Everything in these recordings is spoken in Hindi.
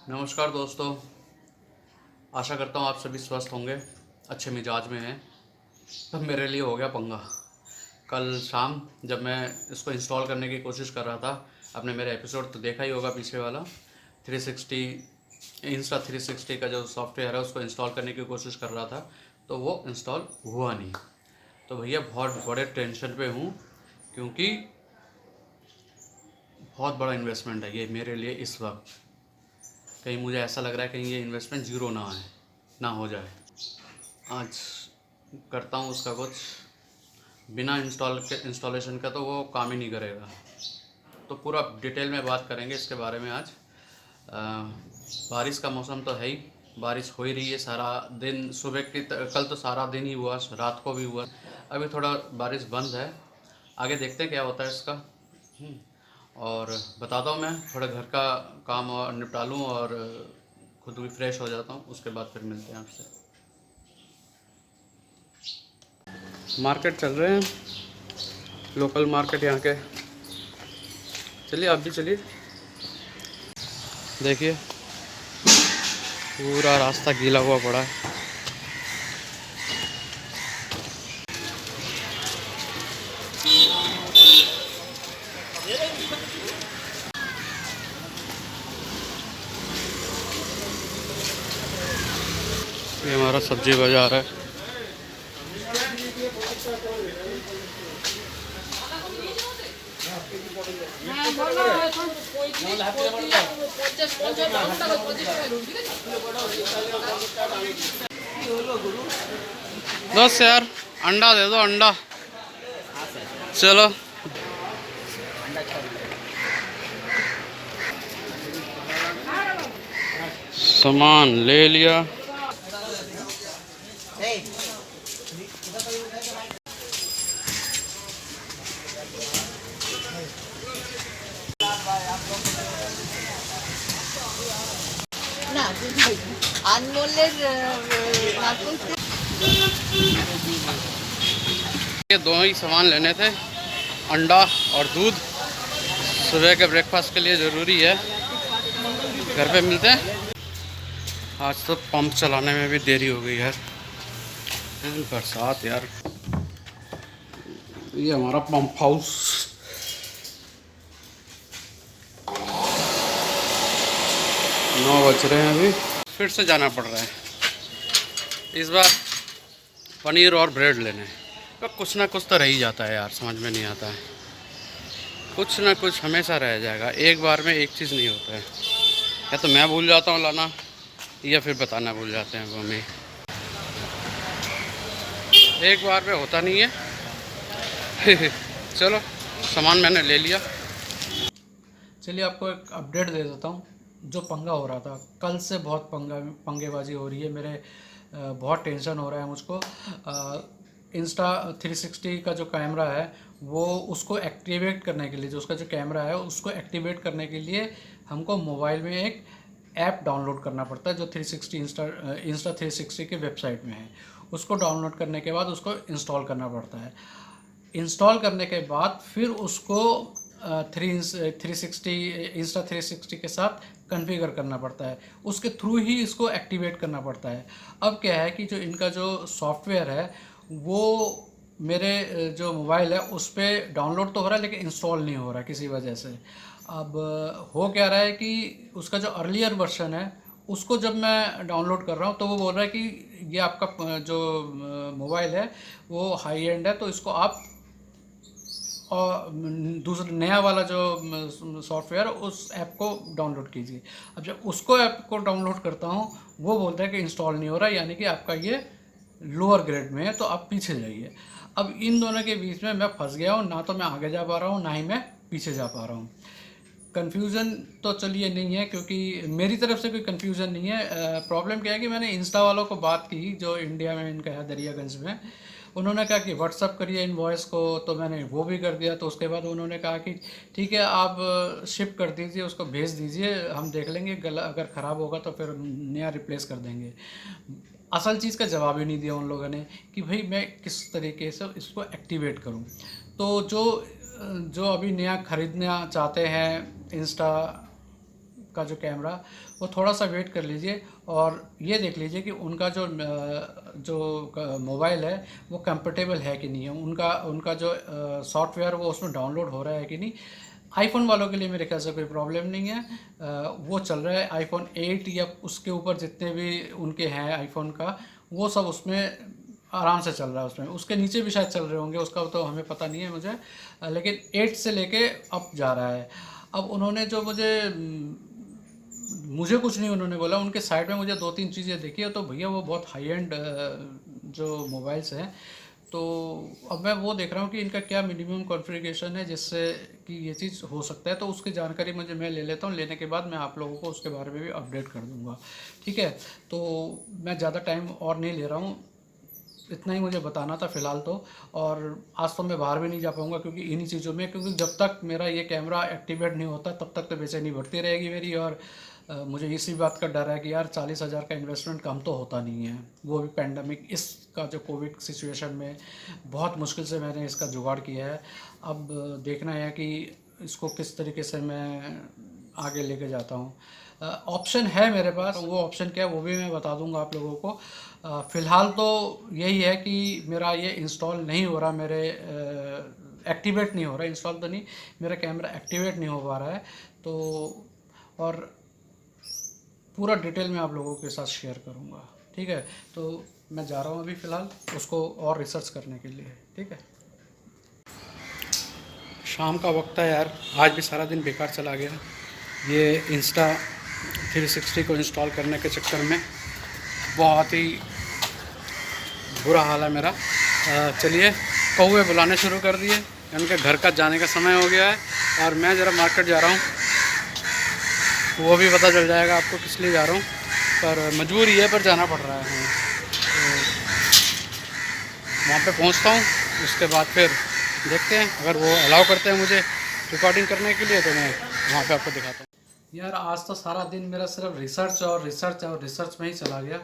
नमस्कार दोस्तों। आशा करता हूँ आप सभी स्वस्थ होंगे, अच्छे मिजाज में हैं। तब मेरे लिए हो गया पंगा। कल शाम जब मैं इसको इंस्टॉल करने की कोशिश कर रहा था, आपने मेरा एपिसोड तो देखा ही होगा पीछे वाला 360 इंस्टा 360 का जो सॉफ्टवेयर है उसको इंस्टॉल करने की कोशिश कर रहा था, तो वो इंस्टॉल हुआ नहीं। तो भैया बहुत बड़े टेंशन पे हूँ, क्योंकि बहुत बड़ा इन्वेस्टमेंट है ये मेरे लिए इस वक्त। कहीं मुझे ऐसा लग रहा है कहीं ये इन्वेस्टमेंट ज़ीरो ना हो जाए। आज करता हूँ उसका कुछ, बिना इंस्टॉलेशन का तो वो काम ही नहीं करेगा। तो पूरा डिटेल में बात करेंगे इसके बारे में आज। बारिश का मौसम तो है ही, बारिश हो ही रही है सारा दिन। सुबह की कल तो सारा दिन ही हुआ, रात को भी हुआ। अभी थोड़ा बारिश बंद है, आगे देखते हैं क्या होता है इसका। और बताता हूँ, मैं थोड़ा घर का काम और निपटा लूँ और खुद भी फ्रेश हो जाता हूँ, उसके बाद फिर मिलते हैं आपसे। मार्केट चल रहे हैं, लोकल मार्केट यहाँ के। चलिए आप भी चलिए। देखिए पूरा रास्ता गीला हुआ पड़ा है। ये हमारा सब्जी बाजार है। दस यार अंडा दे दो, अंडा। चलो सामान ले लिया। না আনমোলের নারকেল তেল। ये दो ही सामान लेने थे, अंडा और दूध। सुबह के ब्रेकफास्ट के लिए ज़रूरी है। घर पे मिलते हैं। आज तो पंप चलाने में भी देरी हो गई यार, बरसात यार। ये हमारा पंप हाउस। 9 बज रहे हैं अभी। फिर से जाना पड़ रहा है इस बार पनीर और ब्रेड लेने। तो कुछ ना कुछ तो रह ही जाता है यार, समझ में नहीं आता है। कुछ ना कुछ हमेशा रह जाएगा, एक बार में एक चीज़ नहीं होता है। या तो मैं भूल जाता हूँ लाना, या फिर बताना भूल जाते हैं वो हमें। एक बार में होता नहीं है। चलो सामान मैंने ले लिया। चलिए आपको एक अपडेट दे देता हूँ। जो पंगा हो रहा था कल से, बहुत पंगेबाजी हो रही है मेरे। बहुत टेंशन हो रहा है मुझको। इंस्टा 360 का जो कैमरा है वो, उसको एक्टिवेट करने के लिए, जो उसका जो कैमरा है उसको एक्टिवेट करने के लिए हमको मोबाइल में एक ऐप डाउनलोड करना पड़ता है, जो 360 इंस्टा 360 के वेबसाइट में है। उसको डाउनलोड करने के बाद उसको इंस्टॉल करना पड़ता है। इंस्टॉल करने के बाद फिर उसको 360 इंस्टा 360 के साथ कॉन्फ़िगर करना पड़ता है। उसके थ्रू ही इसको एक्टिवेट करना पड़ता है। अब क्या है कि जो इनका जो सॉफ्टवेयर है वो मेरे जो मोबाइल है उस पर डाउनलोड तो हो रहा है, लेकिन इंस्टॉल नहीं हो रहा किसी वजह से। अब हो क्या रहा है कि उसका जो अर्लियर वर्जन है उसको जब मैं डाउनलोड कर रहा हूँ तो वो बोल रहा है कि ये आपका जो मोबाइल है वो हाई एंड है, तो इसको आप और दूसरा नया वाला जो सॉफ्टवेयर उस ऐप को डाउनलोड कीजिए। अब जब उसको ऐप को डाउनलोड करता हूँ वो बोलता है कि इंस्टॉल नहीं हो रहा, यानी कि आपका ये लोअर ग्रेड में है, तो आप पीछे जाइए। अब इन दोनों के बीच में मैं फंस गया हूँ, ना तो मैं आगे जा पा रहा हूँ ना ही मैं पीछे जा पा रहा हूँ। कन्फ्यूज़न तो चलिए नहीं है, क्योंकि मेरी तरफ से कोई कन्फ्यूज़न नहीं है। प्रॉब्लम क्या है कि मैंने इंस्टा वालों को बात की, जो इंडिया में इनका है दरियागंज में। उन्होंने कहा कि व्हाट्सअप करिए इनवॉइस को, तो मैंने वो भी कर दिया। तो उसके बाद उन्होंने कहा कि ठीक है आप शिप कर दीजिए, उसको भेज दीजिए, हम देख लेंगे, गला अगर ख़राब होगा तो फिर नया रिप्लेस कर देंगे। असल चीज़ का जवाब ही नहीं दिया उन लोगों ने कि भाई मैं किस तरीके से इसको एक्टिवेट करूं। तो जो जो अभी नया ख़रीदना चाहते हैं इंस्टा का जो कैमरा, वो थोड़ा सा वेट कर लीजिए और ये देख लीजिए कि उनका जो मोबाइल है वो कंफर्टेबल है कि नहीं है, उनका जो सॉफ्टवेयर वो उसमें डाउनलोड हो रहा है कि नहीं। आईफोन वालों के लिए मेरे ख्याल से कोई प्रॉब्लम नहीं है, वो चल रहा है आईफोन 8 या उसके ऊपर जितने भी उनके हैं आईफोन का, वो सब उसमें आराम से चल रहा है। उसमें उसके नीचे भी शायद चल रहे होंगे, उसका तो हमें पता नहीं है मुझे, लेकिन 8 से लेके अप जा रहा है। अब उन्होंने जो मुझे कुछ नहीं उन्होंने बोला, उनके साइड में मुझे 2-3 चीज़ें देखी है, तो भैया वो बहुत हाई एंड जो मोबाइल्स हैं, तो अब मैं वो देख रहा हूँ कि इनका क्या मिनिमम कॉन्फ़िगरेशन है जिससे कि ये चीज़ हो सकता है। तो उसकी जानकारी मैं ले लेता हूँ, लेने के बाद मैं आप लोगों को उसके बारे में भी अपडेट कर दूँगा, ठीक है। तो मैं ज़्यादा टाइम और नहीं ले रहा हूँ, इतना ही मुझे बताना था फ़िलहाल तो। और आज तो मैं बाहर भी नहीं जा पाऊँगा क्योंकि इन्हीं चीज़ों में, क्योंकि जब तक मेरा ये कैमरा एक्टिवेट नहीं होता तब तक तो बेचैनी बढ़ती रहेगी मेरी। और मुझे इसी बात का डर है कि यार 40,000 का इन्वेस्टमेंट कम तो होता नहीं है, वो भी पैंडमिक इसका जो कोविड सिचुएशन में बहुत मुश्किल से मैंने इसका जुगाड़ किया है। अब देखना है कि इसको किस तरीके से मैं आगे लेके जाता हूँ। ऑप्शन है मेरे पास, वो ऑप्शन क्या है वो भी मैं बता दूंगा आप लोगों को। फ़िलहाल तो यही है कि मेरा ये इंस्टॉल नहीं हो रहा, मेरे एक्टिवेट नहीं हो रहा, इंस्टॉल तो नहीं, मेरा कैमरा एक्टिवेट नहीं हो पा रहा है। तो और पूरा डिटेल में आप लोगों के साथ शेयर करूँगा, ठीक है। तो मैं जा रहा हूँ अभी फ़िलहाल उसको और रिसर्च करने के लिए, ठीक है। शाम का वक्त है यार, आज भी सारा दिन बेकार चला गया ये इंस्टा 360 को इंस्टॉल करने के चक्कर में। बहुत ही बुरा हाल है मेरा। चलिए, कौवे बुलाने शुरू कर दिए, उनके घर का जाने का समय हो गया है और मैं ज़रा मार्केट जा रहा हूँ, वो भी पता चल जाएगा आपको किस लिए जा रहा हूँ, पर मजबूरी है, पर जाना पड़ रहा है। तो वहाँ पे पहुँचता हूँ, उसके बाद फिर देखते हैं, अगर वो अलाउ करते हैं मुझे रिकॉर्डिंग करने के लिए तो मैं वहाँ पे आपको दिखाता हूँ। यार आज तो सारा दिन मेरा सिर्फ रिसर्च और रिसर्च और रिसर्च में ही चला गया,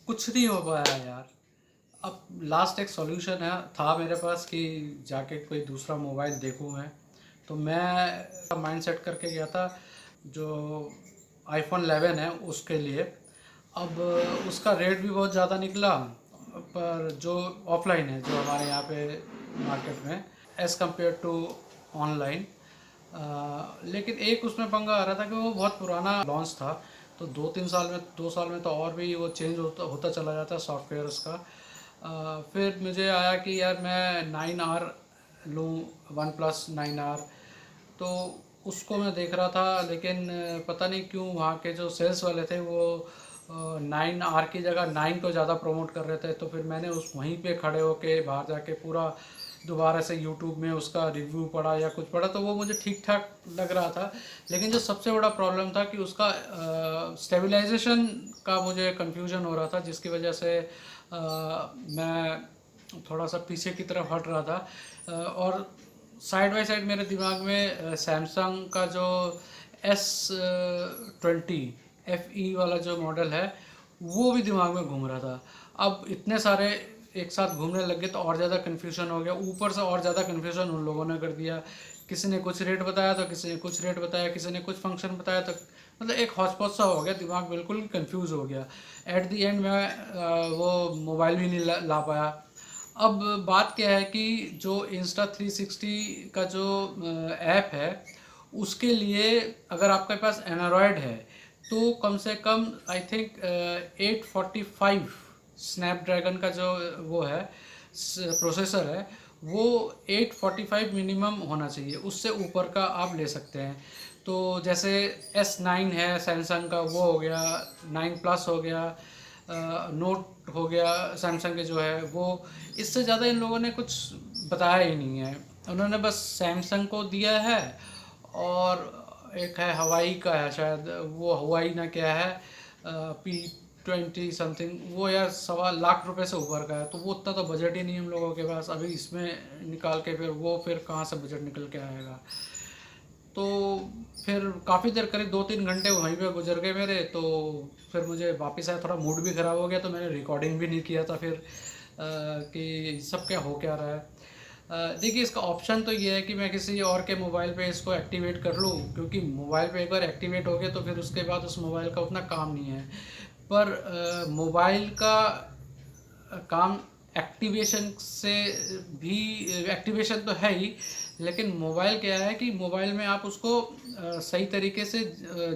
कुछ नहीं हो पाया यार। अब लास्ट एक सॉल्यूशन था मेरे पास कि जाके कोई दूसरा मोबाइल देखूँ मैं, तो मैं माइंड सेट करके गया था जो आईफोन 11 है उसके लिए। अब उसका रेट भी बहुत ज़्यादा निकला, पर जो ऑफलाइन है जो हमारे यहाँ पे मार्केट में एज़ कम्पेयर टू ऑनलाइन, लेकिन एक उसमें पंगा आ रहा था कि वो बहुत पुराना लॉन्च था, तो 2 साल में तो और भी वो चेंज होता चला जाता सॉफ्टवेयर उसका। फिर मुझे आया कि यार मैं 9R लूँ, वन प्लस 9R, तो उसको मैं देख रहा था, लेकिन पता नहीं क्यों वहाँ के जो सेल्स वाले थे वो 9R की जगह 9 को ज़्यादा प्रमोट कर रहे थे। तो फिर मैंने उस वहीं पे खड़े होके बाहर जाके पूरा दोबारा से यूट्यूब में उसका रिव्यू पढ़ा या कुछ पढ़ा, तो वो मुझे ठीक ठाक लग रहा था। लेकिन जो सबसे बड़ा प्रॉब्लम था कि उसका स्टेबलाइजेशन का मुझे कन्फ्यूजन हो रहा था, जिसकी वजह से मैं थोड़ा सा पीछे की तरफ हट रहा था। और साइड बाय साइड मेरे दिमाग में सैमसंग का जो S20 FE वाला जो मॉडल है वो भी दिमाग में घूम रहा था। अब इतने सारे एक साथ घूमने लग गए तो और ज़्यादा कन्फ्यूजन हो गया, ऊपर से और ज़्यादा कन्फ्यूजन उन लोगों ने कर दिया। किसी ने कुछ रेट बताया तो किसी ने कुछ रेट बताया, किसी ने कुछ फंक्शन बताया, तो मतलब एक हौच पौच सा हो गया, दिमाग बिल्कुल कंफ्यूज हो गया। एट दी एंड मैं वो मोबाइल भी नहीं ला पाया। अब बात क्या है कि जो इंस्टा 360 का जो ऐप है उसके लिए अगर आपके पास एंड्रॉयड है तो कम से कम आई थिंक 845 स्नैपड्रैगन का जो वो है प्रोसेसर है, वो 845 मिनिमम होना चाहिए, उससे ऊपर का आप ले सकते हैं। तो जैसे S9 है सैमसंग का, वो हो गया, 9 प्लस हो गया, नोट हो गया सैमसंग के जो है वो, इससे ज़्यादा इन लोगों ने कुछ बताया ही नहीं है। उन्होंने बस सैमसंग को दिया है और एक है हवाई का है शायद, वो हवाई ना क्या है, P20 समथिंग, वो यार 1.25 लाख रुपए से ऊपर का है, तो वो उतना तो बजट ही नहीं हम लोगों के पास। अभी इसमें निकाल के फिर कहाँ से बजट निकल के आएगा। तो फिर काफ़ी देर करीब 2-3 घंटे वहीं पे गुजर गए मेरे, तो फिर मुझे वापस आया, थोड़ा मूड भी ख़राब हो गया, तो मैंने रिकॉर्डिंग भी नहीं किया था फिर कि सब क्या हो क्या रहा है। देखिए इसका ऑप्शन तो ये है कि मैं किसी और के मोबाइल पे इसको एक्टिवेट कर लूँ, क्योंकि मोबाइल पे एक बार एक्टिवेट हो गया तो फिर उसके बाद उस मोबाइल का उतना काम नहीं है। पर मोबाइल का काम एक्टिवेशन से भी, एक्टिवेशन तो है ही, लेकिन मोबाइल क्या है कि मोबाइल में आप उसको सही तरीके से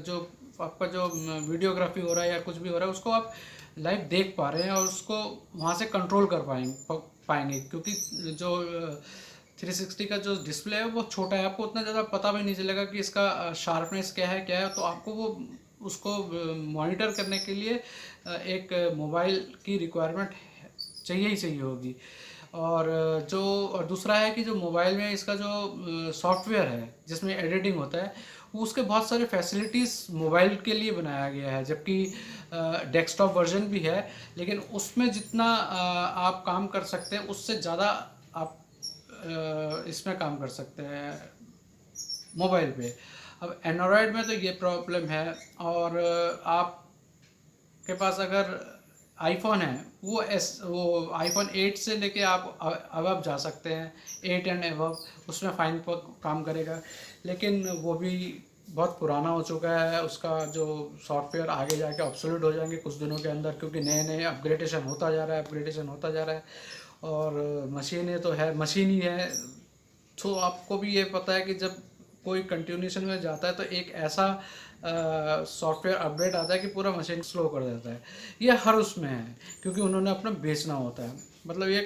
जो आपका जो वीडियोग्राफी हो रहा है या कुछ भी हो रहा है उसको आप लाइव देख पा रहे हैं और उसको वहाँ से कंट्रोल कर पाएंगे, क्योंकि जो 360 का जो डिस्प्ले है वो छोटा है, आपको उतना ज़्यादा पता भी नहीं चलेगा कि इसका शार्पनेस क्या है, तो आपको वो उसको मॉनिटर करने के लिए एक मोबाइल की रिक्वायरमेंट चाहिए ही चाहिए होगी। और और दूसरा है कि जो मोबाइल में इसका जो सॉफ्टवेयर है जिसमें एडिटिंग होता है, वो उसके बहुत सारे फैसिलिटीज़ मोबाइल के लिए बनाया गया है, जबकि डेस्कटॉप वर्जन भी है, लेकिन उसमें जितना आप काम कर सकते हैं उससे ज़्यादा आप इसमें काम कर सकते हैं मोबाइल पे। अब एंड्रॉयड में तो ये प्रॉब्लम है। और आपके पास अगर आईफोन है, वो आईफोन 8 से लेके आप अब जा सकते हैं, 8 एंड अबव, उसमें फाइन काम करेगा, लेकिन वो भी बहुत पुराना हो चुका है, उसका जो सॉफ्टवेयर आगे जाके ऑब्सोल्यूट हो जाएंगे कुछ दिनों के अंदर, क्योंकि नए नए अपग्रेडेशन होता जा रहा है, और मशीनें तो है, मशीन ही है। तो आपको भी ये पता है कि जब कोई कंटिन्यूशन में जाता है तो एक ऐसा सॉफ्टवेयर अपडेट आता है कि पूरा मशीन स्लो कर देता है। ये हर उसमें है, क्योंकि उन्होंने अपना बेचना होता है, मतलब ये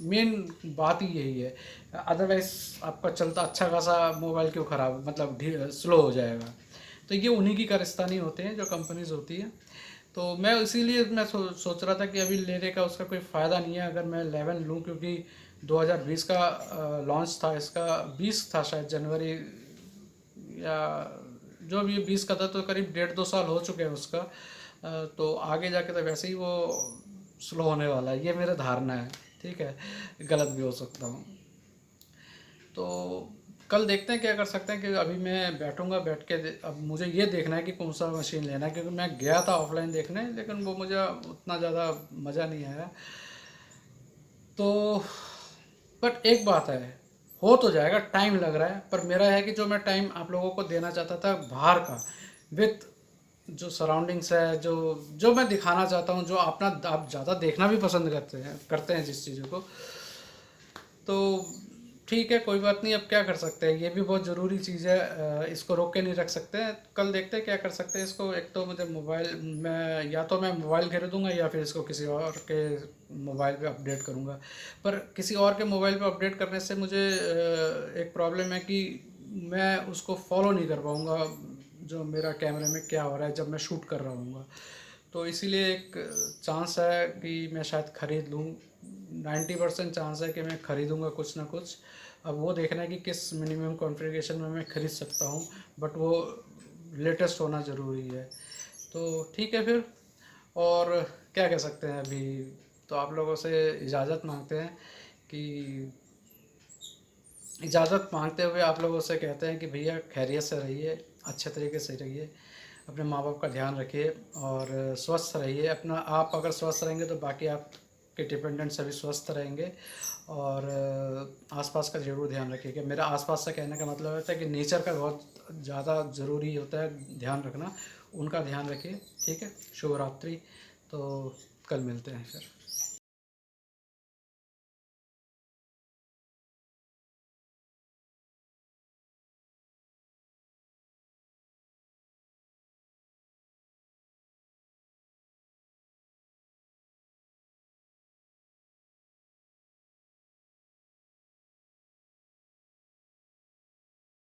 मेन बात ही यही है। अदरवाइज आपका चलता अच्छा खासा मोबाइल क्यों ख़राब, मतलब स्लो हो जाएगा। तो ये उन्हीं की कारस्तानी होते हैं जो कंपनीज होती है। तो मैं इसीलिए मैं सोच रहा था कि अभी लेने का उसका कोई फ़ायदा नहीं है अगर मैं 11 लूँ, क्योंकि 2020 का लॉन्च था इसका, 20 था शायद जनवरी, या जो भी 20 का था, तो करीब 1.5-2 साल हो चुके हैं उसका। तो आगे जाके तो वैसे ही वो स्लो होने वाला है, ये मेरा धारणा है। ठीक है, गलत भी हो सकता हूँ। तो कल देखते हैं क्या कर सकते हैं, कि अभी मैं बैठूंगा, बैठ के अब मुझे ये देखना है कि कौन सा मशीन लेना है, क्योंकि मैं गया था ऑफलाइन देखने, लेकिन वो मुझे उतना ज़्यादा मज़ा नहीं आया। तो बट एक बात है, हो तो जाएगा, टाइम लग रहा है, पर मेरा है कि जो मैं टाइम आप लोगों को देना चाहता था बाहर का, विथ जो सराउंडिंग्स है, जो जो मैं दिखाना चाहता हूँ, जो अपना आप ज़्यादा देखना भी पसंद करते हैं जिस चीज़ों को, तो ठीक है, कोई बात नहीं, अब क्या कर सकते हैं, ये भी बहुत ज़रूरी चीज़ है, इसको रोक के नहीं रख सकते हैं। कल देखते हैं क्या कर सकते हैं इसको। एक तो मुझे मोबाइल में, या तो मैं मोबाइल खरीदूंगा या फिर इसको किसी और के मोबाइल पे अपडेट करूंगा। पर किसी और के मोबाइल पे अपडेट करने से मुझे एक प्रॉब्लम है कि मैं उसको फॉलो नहीं कर पाऊँगा, जो मेरा कैमरे में क्या हो रहा है जब मैं शूट कर रहा हूँगा। तो इसीलिए एक चांस है कि मैं शायद ख़रीद लूँ, 90% चांस है कि मैं ख़रीदूँगा कुछ ना कुछ। अब वो देखना है कि किस मिनिमम कॉन्फ़िगरेशन में मैं ख़रीद सकता हूँ, बट वो लेटेस्ट होना ज़रूरी है। तो ठीक है फिर, और क्या कह सकते हैं अभी। तो आप लोगों से इजाज़त मांगते हैं, कि इजाज़त मांगते हुए आप लोगों से कहते हैं कि भैया खैरियत से रहिए, अच्छे तरीके से रहिए, अपने माँ बाप का ध्यान रखिए और स्वस्थ रहिए। अपना आप अगर स्वस्थ रहेंगे तो बाकी आपके डिपेंडेंट सभी स्वस्थ रहेंगे। और आसपास का ज़रूर ध्यान रखिएगा। मेरा आसपास से कहने का मतलब होता है कि नेचर का बहुत ज़्यादा ज़रूरी होता है ध्यान रखना, उनका ध्यान रखिए। ठीक है, शुभ रात्रि। तो कल मिलते हैं फिर।